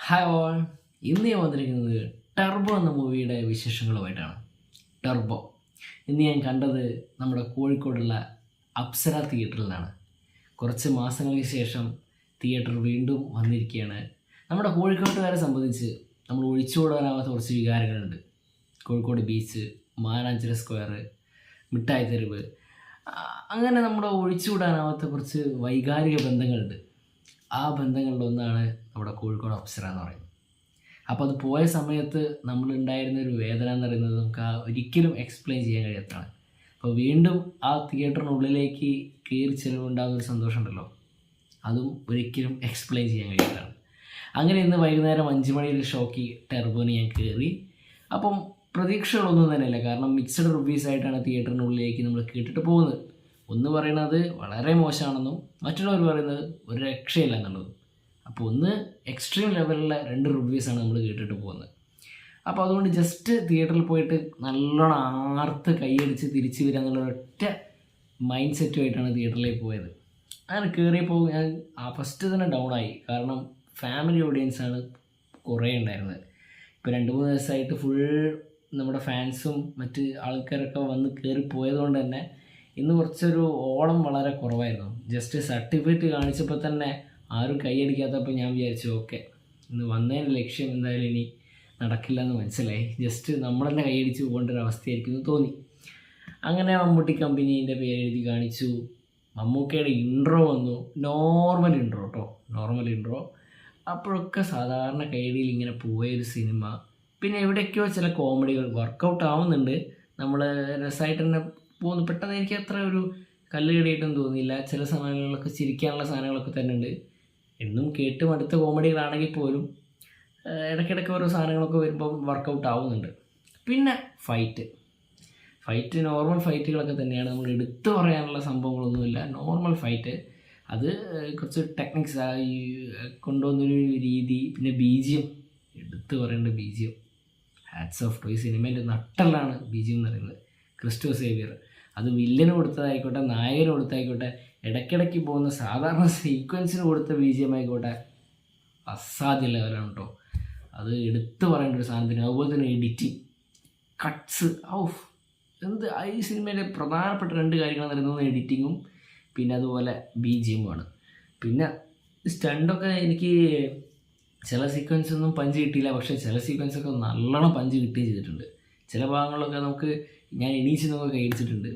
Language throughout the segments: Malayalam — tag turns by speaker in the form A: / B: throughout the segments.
A: ഹായ് ഓൾ, ഇന്ന് ഞാൻ വന്നിരിക്കുന്നത് ടർബോ എന്ന മൂവിയുടെ വിശേഷങ്ങളുമായിട്ടാണ്. ടർബോ ഇന്ന് ഞാൻ കണ്ടത് നമ്മുടെ കോഴിക്കോടുള്ള അപ്സര തിയേറ്ററിലാണ്. കുറച്ച് മാസങ്ങൾക്ക് ശേഷം തിയേറ്റർ വീണ്ടും വന്നിരിക്കുകയാണ്. നമ്മുടെ കോഴിക്കോട്ടുകാരെ സംബന്ധിച്ച് നമ്മൾ ഒഴിച്ചുകൂടാനാവാത്ത കുറച്ച് വികാരങ്ങളുണ്ട്. കോഴിക്കോട് ബീച്ച്, മാനാഞ്ചിറ സ്ക്വയർ, മിഠായി തെരുവ്, അങ്ങനെ നമ്മുടെ ഒഴിച്ചുകൂടാനാവാത്ത കുറച്ച് വൈകാരിക ബന്ധങ്ങളുണ്ട്. ആ ബന്ധങ്ങളിലൊന്നാണ് നമ്മുടെ കോഴിക്കോട് അപ്സര എന്ന് പറയുന്നത്. അപ്പോൾ അത് പോയ സമയത്ത് നമ്മളുണ്ടായിരുന്ന ഒരു വേദന എന്ന് പറയുന്നത് നമുക്ക് ഒരിക്കലും എക്സ്പ്ലെയിൻ ചെയ്യാൻ കഴിയാത്തതാണ്. അപ്പോൾ വീണ്ടും ആ തിയേറ്ററിനുള്ളിലേക്ക് കയറി ചെലവുണ്ടാകുന്ന ഒരു സന്തോഷമുണ്ടല്ലോ, അതും ഒരിക്കലും എക്സ്പ്ലെയിൻ ചെയ്യാൻ കഴിയാത്തതാണ്. അങ്ങനെ ഇന്ന് വൈകുന്നേരം 5 മണിയുടെ ഷോക്ക് ടർബോന് ഞാൻ കയറി. അപ്പം പ്രതീക്ഷകളൊന്നും തന്നെയില്ല, കാരണം മിക്സഡ് റിവ്യൂസ് ആയിട്ടാണ് തിയേറ്ററിനുള്ളിലേക്ക് നമ്മൾ കേട്ടിട്ട് പോകുന്നത്. ഒന്ന് പറയുന്നത് വളരെ മോശമാണെന്നും മറ്റുള്ളവർ പറയുന്നത് ഒരു രക്ഷയില്ല എന്നുള്ളതും. അപ്പോൾ ഒന്ന് എക്സ്ട്രീം ലെവലിലെ 2 റിവ്യൂസാണ് നമ്മൾ കേട്ടിട്ട് പോകുന്നത്. അപ്പോൾ അതുകൊണ്ട് ജസ്റ്റ് തിയേറ്ററിൽ പോയിട്ട് നല്ലോണം ആർത്ത് കൈയടിച്ച് തിരിച്ച് വരിക എന്നുള്ള ഒറ്റ മൈൻഡ് സെറ്റുമായിട്ടാണ് തിയേറ്ററിലേക്ക് പോയത്. അങ്ങനെ കയറിയപ്പോൾ ഞാൻ ഫസ്റ്റ് തന്നെ ഡൗൺ ആയി, കാരണം ഫാമിലി ഓഡിയൻസാണ് കുറേ ഉണ്ടായിരുന്നത്. ഇപ്പോൾ 2-3 ദിവസമായിട്ട് ഫുൾ നമ്മുടെ ഫാൻസും മറ്റ് ആൾക്കാരൊക്കെ വന്ന് കയറി പോയതുകൊണ്ട് തന്നെ ഇന്ന് കുറച്ചൊരു ഓളം വളരെ കുറവായിരുന്നു. ജസ്റ്റ് സർട്ടിഫിക്കറ്റ് കാണിച്ചപ്പോൾ തന്നെ ആരും കൈയടിക്കാത്തപ്പോൾ ഞാൻ വിചാരിച്ചു ഓക്കെ, ഇന്ന് വന്നതിൻ്റെ ലക്ഷ്യം എന്തായാലും ഇനി നടക്കില്ല എന്ന് മനസ്സിലായി. ജസ്റ്റ് നമ്മൾ തന്നെ കൈയടിച്ച് പോകേണ്ട ഒരു അവസ്ഥയായിരിക്കും എന്ന് തോന്നി. അങ്ങനെ മമ്മൂട്ടി കമ്പനീൻ്റെ പേരെഴുതി കാണിച്ചു. മമ്മൂക്കയുടെ ഇൻട്രോ വന്നു, നോർമൽ ഇൻട്രോ കേട്ടോ, നോർമൽ ഇൻട്രോ. അപ്പോഴൊക്കെ സാധാരണ കൈയടിയിൽ ഇങ്ങനെ പോയൊരു സിനിമ. പിന്നെ എവിടെയൊക്കെയോ ചില കോമഡികൾ വർക്കൗട്ട് ആവുന്നുണ്ട്, നമ്മൾ രസമായിട്ട് തന്നെ പോകുന്നു. പെട്ടെന്ന് എനിക്ക് അത്ര ഒരു കല്ല് കടിയായിട്ടൊന്നും തോന്നിയില്ല. ചില സമയങ്ങളിലൊക്കെ ചിരിക്കാനുള്ള സാധനങ്ങളൊക്കെ തന്നെ ഉണ്ട്. എന്നും കേട്ടും അടുത്ത കോമഡികളാണെങ്കിൽ പോലും ഇടയ്ക്കിടയ്ക്ക് ഓരോ സാധനങ്ങളൊക്കെ വരുമ്പം വർക്കൗട്ട് ആവുന്നുണ്ട്. പിന്നെ ഫൈറ്റ് നോർമൽ ഫൈറ്റുകളൊക്കെ തന്നെയാണ്, നമ്മൾ എടുത്തു പറയാനുള്ള സംഭവങ്ങളൊന്നുമില്ല. നോർമൽ ഫൈറ്റ്, അത് കുറച്ച് ടെക്നിക്സ് ആയി കൊണ്ടുവന്നൊരു രീതി. പിന്നെ BGM, എടുത്തു പറയേണ്ട BGM, ഹാറ്റ്സ് ഓഫ് ടു. ഈ സിനിമേൻ്റെ നട്ടെല്ലാണ് BGM എന്ന് പറയുന്നത്. ക്രിസ്റ്റോ സേവിയർ, അത് വില്ലന് കൊടുത്തതായിക്കോട്ടെ നായകന് കൊടുത്തായിക്കോട്ടെ, ഇടയ്ക്കിടയ്ക്ക് പോകുന്ന സാധാരണ സീക്വൻസിന് കൊടുത്ത BGM ആയിക്കോട്ടെ, അസാധ്യ ലെവലാണ് കേട്ടോ. അത് എടുത്തു പറയേണ്ട ഒരു സാധനത്തിന്. അതുപോലെ തന്നെ എഡിറ്റിംഗ്, കട്ട്സ്, എന്ത് ഈ സിനിമയിലെ പ്രധാനപ്പെട്ട 2 കാര്യങ്ങൾ പറയുന്നത് എഡിറ്റിങ്ങും പിന്നെ അതുപോലെ BGM-ഉമാണ്. പിന്നെ സ്റ്റണ്ടൊക്കെ എനിക്ക് ചില സീക്വൻസൊന്നും പഞ്ച് കിട്ടിയില്ല, പക്ഷേ ചില സീക്വൻസൊക്കെ നല്ലോണം പഞ്ച് കിട്ടുകയും ചെയ്തിട്ടുണ്ട്. ചില ഭാഗങ്ങളിലൊക്കെ നമുക്ക് ഞാൻ എണീച്ച് നോക്കി കഴിച്ചിട്ടുണ്ട്.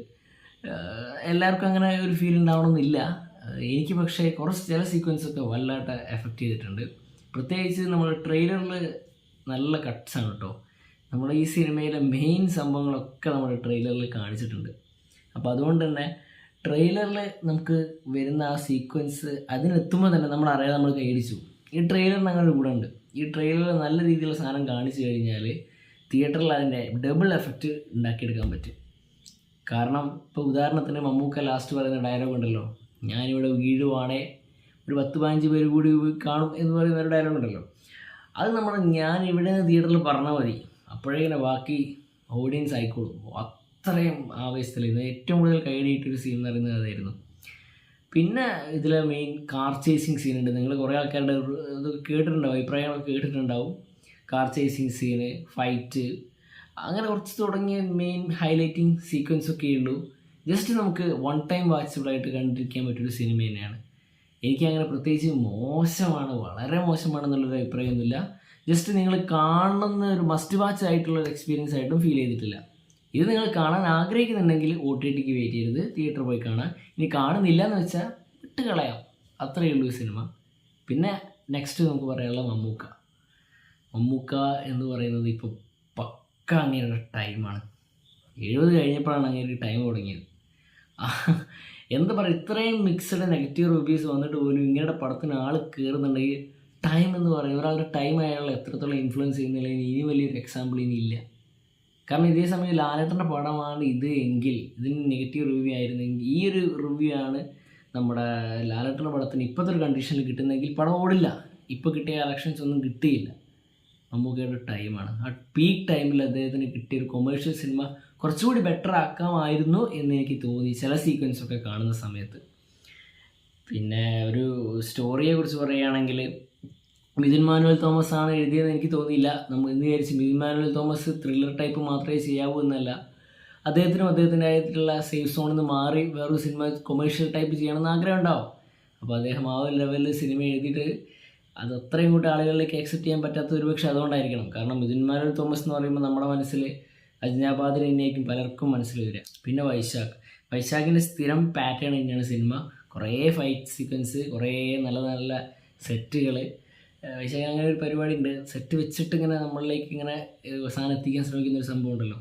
A: എല്ലാവർക്കും അങ്ങനെ ഒരു ഫീൽ ഉണ്ടാവണമെന്നില്ല. എനിക്ക് പക്ഷേ കുറച്ച് ചില സീക്വൻസൊക്കെ വല്ലാട്ട് എഫക്റ്റ് ചെയ്തിട്ടുണ്ട്. പ്രത്യേകിച്ച് നമ്മൾ ട്രെയിലറിൽ നല്ല കട്ട്സാണ് കേട്ടോ. നമ്മുടെ ഈ സിനിമയിലെ മെയിൻ സംഭവങ്ങളൊക്കെ നമ്മുടെ ട്രെയിലറിൽ കാണിച്ചിട്ടുണ്ട്. അപ്പോൾ അതുകൊണ്ട് തന്നെ ട്രെയിലറിൽ നമുക്ക് വരുന്ന ആ സീക്വൻസ് അതിനെത്തുമ്പോൾ തന്നെ നമ്മളറിയാതെ നമ്മൾ കൈയടിച്ചു. ഈ ട്രെയിലറിന് അങ്ങനെ ഒരു ഗുണമുണ്ട്. ഈ ട്രെയിലറിൽ നല്ല രീതിയിലുള്ള സാധനം കാണിച്ചു കഴിഞ്ഞാൽ തിയേറ്ററിൽ അതിൻ്റെ ഡബിൾ എഫക്റ്റ് ഉണ്ടാക്കിയെടുക്കാൻ പറ്റും. കാരണം ഇപ്പോൾ ഉദാഹരണത്തിന് മമ്മൂക്ക ലാസ്റ്റ് പറയുന്ന ഡയലോഗ് ഉണ്ടല്ലോ, ഞാനിവിടെ വീഴുവാണേ ഒരു 10-15 പേര് കൂടി കാണും എന്ന് പറയുന്ന ഒരു ഡയലോഗ് ഉണ്ടല്ലോ, അത് ഞാൻ ഇവിടെ തിയേറ്ററിൽ പറഞ്ഞാൽ മതി, അപ്പോഴേക്കിനെ ബാക്കി ഓഡിയൻസ് ആയിക്കോളും. അത്രയും ആവേശത്തിലായിരുന്നു. ഏറ്റവും കൂടുതൽ കൈയടിയിട്ടൊരു സീൻ എന്ന് പറയുന്നത് അതായിരുന്നു. പിന്നെ ഇതിലെ മെയിൻ കാർ ചേസിങ് സീനുണ്ട്. നിങ്ങൾ കുറേ ആൾക്കാരുടെ ഇത് കേട്ടിട്ടുണ്ടാവും, അഭിപ്രായങ്ങളൊക്കെ കേട്ടിട്ടുണ്ടാവും. കാർ ചേസിങ് സീന്, ഫൈറ്റ്, അങ്ങനെ കുറച്ച് തുടങ്ങിയ മെയിൻ ഹൈലൈറ്റിങ് സീക്വൻസൊക്കെ ഉള്ളൂ. ജസ്റ്റ് നമുക്ക് വൺ ടൈം വാച്ചബിളായിട്ട് കണ്ടിരിക്കാൻ പറ്റിയൊരു സിനിമ തന്നെയാണ്. എനിക്കങ്ങനെ പ്രത്യേകിച്ച് മോശമാണ്, വളരെ മോശമാണെന്നുള്ളൊരു അഭിപ്രായമൊന്നുമില്ല. ജസ്റ്റ് നിങ്ങൾ കാണുന്ന ഒരു മസ്റ്റ് വാച്ച് ആയിട്ടുള്ളൊരു എക്സ്പീരിയൻസ് ആയിട്ടും ഫീൽ ചെയ്തിട്ടില്ല. ഇത് നിങ്ങൾ കാണാൻ ആഗ്രഹിക്കുന്നുണ്ടെങ്കിൽ OTTക്ക് വെയിറ്റ് ചെയ്യരുത്, തിയേറ്ററിൽ പോയി കാണാം. ഇനി കാണുന്നില്ല എന്ന് വെച്ചാൽ വിട്ട് കളയാം, അത്രയേ ഉള്ളൂ ഈ സിനിമ. പിന്നെ നെക്സ്റ്റ് നമുക്ക് പറയാനുള്ള മമ്മൂക്ക എന്ന് പറയുന്നത് ഇപ്പോൾ പക്ക അങ്ങനെയുള്ള ടൈമാണ്. 70 കഴിഞ്ഞപ്പോഴാണ് അങ്ങനെ ഒരു ടൈം തുടങ്ങിയത്. എന്താ പറയുക, ഇത്രയും മിക്സഡ് നെഗറ്റീവ് റിവ്യൂസ് വന്നിട്ട് പോലും ഇങ്ങനെ പടത്തിന് ആൾ കയറുന്നുണ്ടെങ്കിൽ ടൈം എന്ന് പറയുന്നത് ഒരാളുടെ ടൈം അയാളെ എത്രത്തോളം ഇൻഫ്ലുവൻസ് ചെയ്യുന്നില്ല. ഇനി വലിയൊരു എക്സാമ്പിൾ ഇനിയില്ല. കാരണം ഇതേ സമയം ലാലേട്ടൻ്റെ പടമാണ് ഇത് എങ്കിൽ, ഇതിന് നെഗറ്റീവ് റിവ്യൂ ആയിരുന്നെങ്കിൽ, ഈ ഒരു റിവ്യൂ ആണ് നമ്മുടെ ലാലേട്ടൻ്റെ പടത്തിന് ഇപ്പോഴത്തെ ഒരു കണ്ടീഷനിൽ കിട്ടുന്നെങ്കിൽ പടം ഓടില്ല. ഇപ്പോൾ കിട്ടിയ കളക്ഷൻസ് ഒന്നും കിട്ടിയില്ല. മമ്മൂക്കയുടെ ടൈമാണ്. ആ പീക്ക് ടൈമിൽ അദ്ദേഹത്തിന് കിട്ടിയൊരു കൊമേഴ്ഷ്യൽ സിനിമ കുറച്ചുകൂടി ബെറ്റർ ആക്കാമായിരുന്നു എന്ന് എനിക്ക് തോന്നി ചില സീക്വൻസൊക്കെ കാണുന്ന സമയത്ത്. പിന്നെ ഒരു സ്റ്റോറിയെക്കുറിച്ച് പറയുകയാണെങ്കിൽ മിഥുൻ മാനുവൽ തോമസ് ആണ് എഴുതിയതെന്ന് എനിക്ക് തോന്നിയില്ല. നമ്മൾ എന്ന് വിചാരിച്ച് മിഥുൻ മാനുവൽ തോമസ് ത്രില്ലർ ടൈപ്പ് മാത്രമേ ചെയ്യാവൂ എന്നല്ല. അദ്ദേഹത്തിനും അദ്ദേഹത്തിൻ്റെതായിട്ടുള്ള സേഫ് സോണിൽ നിന്ന് മാറി വേറൊരു സിനിമ കൊമേഴ്ഷ്യൽ ടൈപ്പ് ചെയ്യണമെന്ന് ആഗ്രഹം ഉണ്ടാവും. അപ്പോൾ അദ്ദേഹം ആ ഒരു ലെവലിൽ സിനിമ എഴുതിയിട്ട് അത് അത്രയും കൂട്ടി ആളുകളിലേക്ക് അക്സെപ്റ്റ് ചെയ്യാൻ പറ്റാത്ത ഒരുപക്ഷെ അതുകൊണ്ടായിരിക്കണം. കാരണം മിഥുൻ മാനുവൽ തോമസ് എന്ന് പറയുമ്പോൾ നമ്മുടെ മനസ്സിൽ അജ്ഞാപാതിൽ തന്നെയായിരിക്കും പലർക്കും മനസ്സിൽ വരിക. പിന്നെ വൈശാഖിൻ്റെ സ്ഥിരം പാറ്റേൺ തന്നെയാണ് സിനിമ. കുറേ ഫൈറ്റ് സീക്വൻസ്, കുറേ നല്ല നല്ല സെറ്റുകൾ. വൈശാഖ് അങ്ങനെ ഒരു പരിപാടി ഉണ്ട്, സെറ്റ് വെച്ചിട്ട് ഇങ്ങനെ നമ്മളിലേക്ക് ഇങ്ങനെ സാധനം എത്തിക്കാൻ ശ്രമിക്കുന്ന ഒരു സംഭവം ഉണ്ടല്ലോ,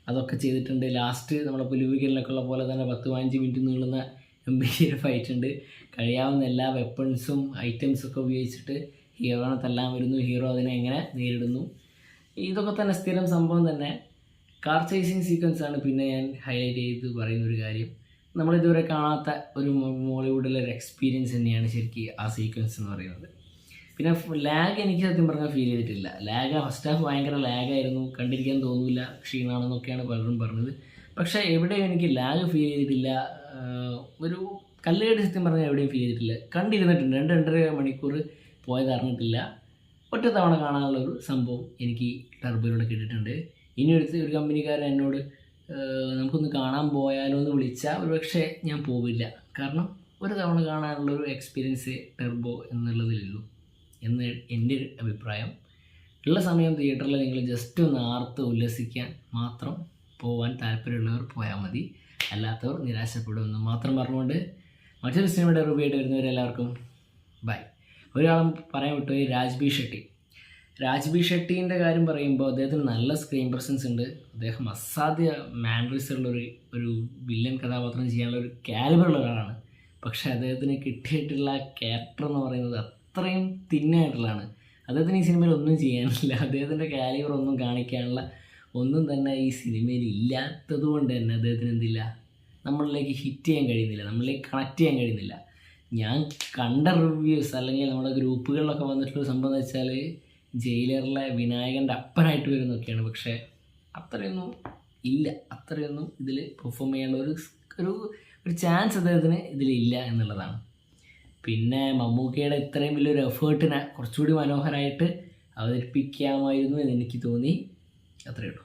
A: അതൊക്കെ ചെയ്തിട്ടുണ്ട്. ലാസ്റ്റ് നമ്മളെ പുലിവിക്കലിനൊക്കെ ഉള്ള പോലെ തന്നെ 10-15 മിനിറ്റ് നീളുന്ന ഗംഭീര ഫൈറ്റ് ഉണ്ട്. കഴിയാവുന്ന എല്ലാ വെപ്പൺസും ഐറ്റംസൊക്കെ ഉപയോഗിച്ചിട്ട് ഹീറോനെ തല്ലാൻ വരുന്നു, ഹീറോ അതിനെ എങ്ങനെ നേരിടുന്നു, ഇതൊക്കെ തന്നെ സ്ഥിരം സംഭവം തന്നെ. കാർ ചേസിങ് സീക്വൻസാണ് പിന്നെ ഞാൻ ഹൈലൈറ്റ് ചെയ്ത് പറയുന്നൊരു കാര്യം. നമ്മളിതുവരെ കാണാത്ത ഒരു മോളിവുഡിലെ ഒരു എക്സ്പീരിയൻസ് തന്നെയാണ് ശരിക്കും ആ സീക്വൻസ് എന്ന് പറയുന്നത്. പിന്നെ ലാഗ് എനിക്ക് സത്യം പറഞ്ഞാൽ ഫീൽ ചെയ്തിട്ടില്ല. ഫസ്റ്റ് ഹാഫ് ഭയങ്കര ലാഗായിരുന്നു, കണ്ടിരിക്കാൻ തോന്നില്ല, ക്ഷീണമാണെന്നൊക്കെയാണ് പലരും പറഞ്ഞത്. പക്ഷേ എവിടെയും എനിക്ക് ലാഗ് ഫീൽ ചെയ്തിട്ടില്ല. ഒരു കല്ലുകടി സത്യം പറഞ്ഞാൽ എവിടെയും ഫീൽ ചെയ്തിട്ടില്ല. കണ്ടിരുന്നിട്ടുണ്ട്, 2-2.5 മണിക്കൂർ പോയത് അറിഞ്ഞിട്ടില്ല. ഒറ്റ തവണ കാണാനുള്ളൊരു സംഭവം എനിക്ക് ടർബോയിലൂടെ കിട്ടിയിട്ടുണ്ട്. ഇനി ഒരു കമ്പനിക്കാരൻ എന്നോട് നമുക്കൊന്ന് കാണാൻ പോയാലോ എന്ന് വിളിച്ചാൽ ഒരു പക്ഷേ ഞാൻ പോവില്ല. കാരണം ഒരു തവണ കാണാനുള്ളൊരു എക്സ്പീരിയൻസ് ടർബോ എന്നുള്ളതിലുള്ളൂ എന്ന് എൻ്റെ ഒരു അഭിപ്രായം. ഉള്ള സമയം തിയേറ്ററിൽ നിങ്ങൾ ജസ്റ്റ് ഒന്ന് ആർത്ത് ഉല്ലസിക്കാൻ മാത്രം പോകാൻ താല്പര്യമുള്ളവർ പോയാൽ മതി, അല്ലാത്തവർ നിരാശപ്പെടുമെന്ന് മാത്രം പറഞ്ഞുകൊണ്ട് മറ്റൊരു സിനിമയുടെ റിവ്യൂ ആയിട്ട് വരുന്നവരെല്ലാവർക്കും ബൈ. ഒരാളും പറയാൻ വിട്ടുപോയി, രാജ്ബി ഷെട്ടീൻ്റെ കാര്യം പറയുമ്പോൾ അദ്ദേഹത്തിന് നല്ല സ്ക്രീൻ പ്രസൻസ് ഉണ്ട്. അദ്ദേഹം അസാധ്യ മാനറിസ് ഒരു വില്ലൻ കഥാപാത്രം ചെയ്യാനുള്ള ഒരു കാലിബറുള്ള ഒരാളാണ്. പക്ഷേ അദ്ദേഹത്തിന് കിട്ടിയിട്ടുള്ള ക്യാരക്ടർ എന്ന് പറയുന്നത് അത്രയും തിന്നായിട്ടുള്ളതാണ്. അദ്ദേഹത്തിന് ഈ സിനിമയിൽ ഒന്നും ചെയ്യാനില്ല. അദ്ദേഹത്തിൻ്റെ കാലിബർ ഒന്നും കാണിക്കാനുള്ള ഒന്നും തന്നെ ഈ സിനിമയിൽ ഇല്ലാത്തത് കൊണ്ട് തന്നെ അദ്ദേഹത്തിന് എന്തില്ല, നമ്മളിലേക്ക് ഹിറ്റ് ചെയ്യാൻ കഴിയുന്നില്ല, നമ്മളിലേക്ക് കണക്ട് ചെയ്യാൻ കഴിയുന്നില്ല. ഞാൻ കണ്ട റിവ്യൂസ് അല്ലെങ്കിൽ നമ്മുടെ ഗ്രൂപ്പുകളിലൊക്കെ വന്നിട്ടുള്ള സംഭവം എന്ന് വെച്ചാൽ ജയിലറിലെ വിനായകൻ്റെ അപ്പനായിട്ട് വരുന്നൊക്കെയാണ്. പക്ഷേ അത്രയൊന്നും ഇല്ല, അത്രയൊന്നും ഇതിൽ പെർഫോം ചെയ്യാനുള്ള ഒരു ചാൻസ് അദ്ദേഹത്തിന് ഇതിലില്ല എന്നുള്ളതാണ്. പിന്നെ മമ്മൂക്കയുടെ ഇത്രയും വലിയൊരു എഫേർട്ടിനെ കുറച്ചുകൂടി മനോഹരമായിട്ട് അവതരിപ്പിക്കാമായിരുന്നു എന്ന് എനിക്ക് തോന്നി. അത്രയേ ഉള്ളൂ.